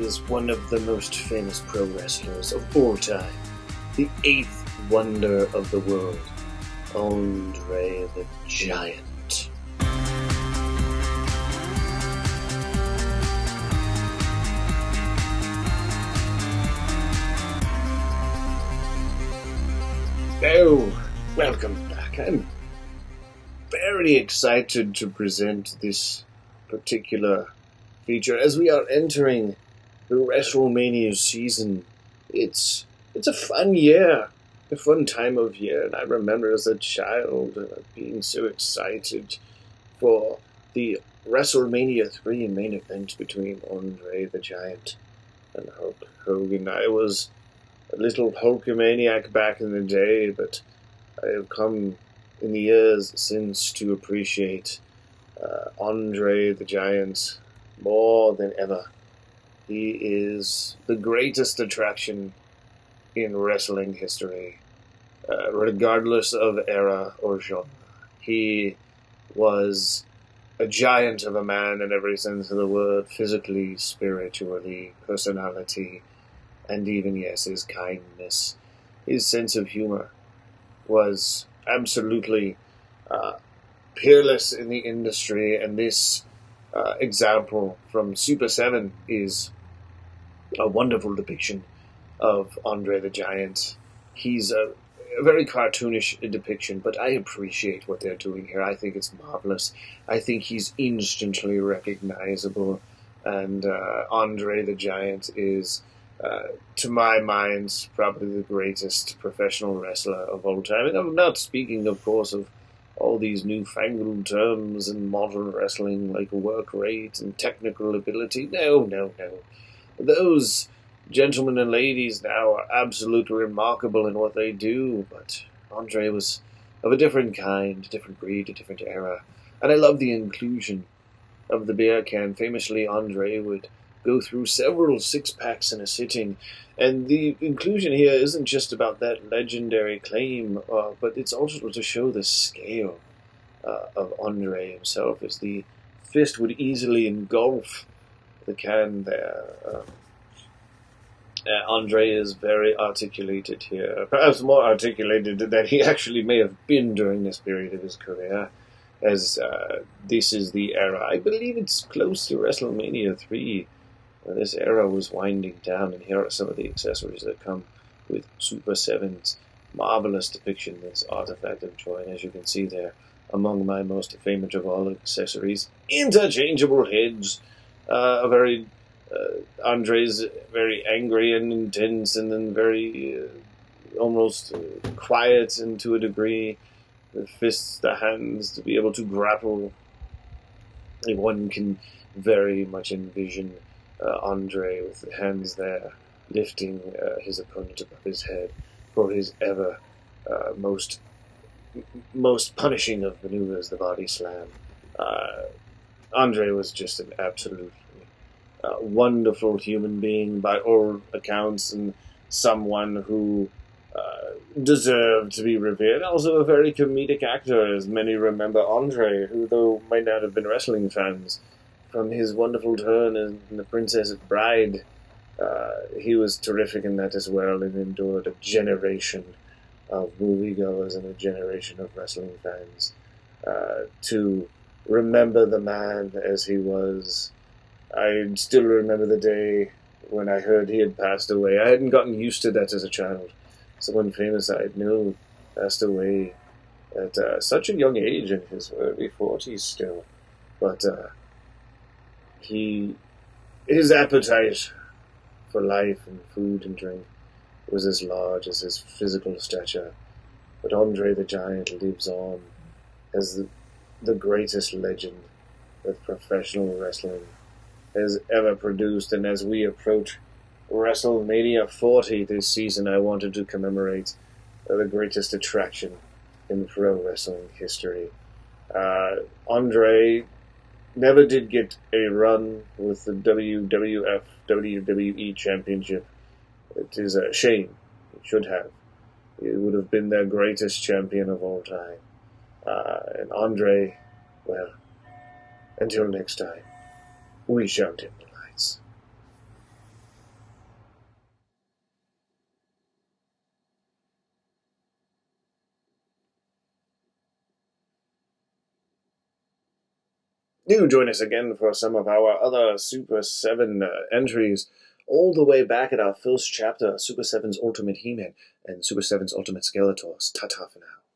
is one of the most famous pro wrestlers of all time, the eighth wonder of the world, Andre the Giant. Oh, welcome back. I'm very excited to present this particular feature as we are entering the WrestleMania season. It's a fun year, a fun time of year, and I remember as a child being so excited for the WrestleMania 3 main event between Andre the Giant and Hulk Hogan. I was a little Hulkamaniac back in the day, but I have come in the years since to appreciate Andre the Giant more than ever. He is the greatest attraction in wrestling history, regardless of era or genre. He was a giant of a man in every sense of the word, physically, spiritually, personality, and even, yes, his kindness. His sense of humor was absolutely peerless in the industry, and this example from Super 7 is a wonderful depiction of Andre the Giant. He's a very cartoonish depiction, but I appreciate what they're doing here. I think it's marvelous. I think he's instantly recognizable, and Andre the Giant is, to my mind, probably the greatest professional wrestler of all time. And I'm not speaking, of course, of all these newfangled terms in modern wrestling like work rate and technical ability. No. Those gentlemen and ladies now are absolutely remarkable in what they do, but Andre was of a different kind, a different breed, a different era. And I love the inclusion of the beer can. Famously, Andre would go through several six-packs in a sitting, and the inclusion here isn't just about that legendary claim, but it's also to show the scale of Andre himself, as the fist would easily engulf the can there. Andre is very articulated here, perhaps more articulated than he actually may have been during this period of his career, as this is the era. I believe it's close to WrestleMania 3. This era was winding down, and here are some of the accessories that come with Super 7's marvelous depiction of this artifact of joy. And as you can see there, among my most famous of all accessories, interchangeable heads. Andre's very angry and intense, and then very almost quiet, and to a degree, the fists, the hands, to be able to grapple. One can very much envision Andre with the hands there, lifting his opponent above his head for his ever most punishing of maneuvers, the body slam. Andre was just an absolutely wonderful human being by all accounts, and someone who deserved to be revered. Also a very comedic actor, as many remember Andre, who, though might not have been wrestling fans, from his wonderful turn in The Princess Bride, he was terrific in that as well, and endured a generation of moviegoers and a generation of wrestling fans to remember the man as he was. I still remember the day when I heard he had passed away. I hadn't gotten used to that as a child. Someone famous I knew passed away at such a young age, in his early 40s still. But his appetite for life and food and drink was as large as his physical stature. But Andre the Giant lives on as the greatest legend that professional wrestling has ever produced. And as we approach WrestleMania 40 this season, I wanted to commemorate the greatest attraction in pro wrestling history. Andre never did get a run with the WWF WWE Championship. It is a shame. It should have. He would have been their greatest champion of all time. And Andre, well, until next time, we shall dim the lights. Do join us again for some of our other Super 7 entries, all the way back at our first chapter, Super 7's Ultimate He-Man and Super 7's Ultimate Skeletors. Ta-ta for now.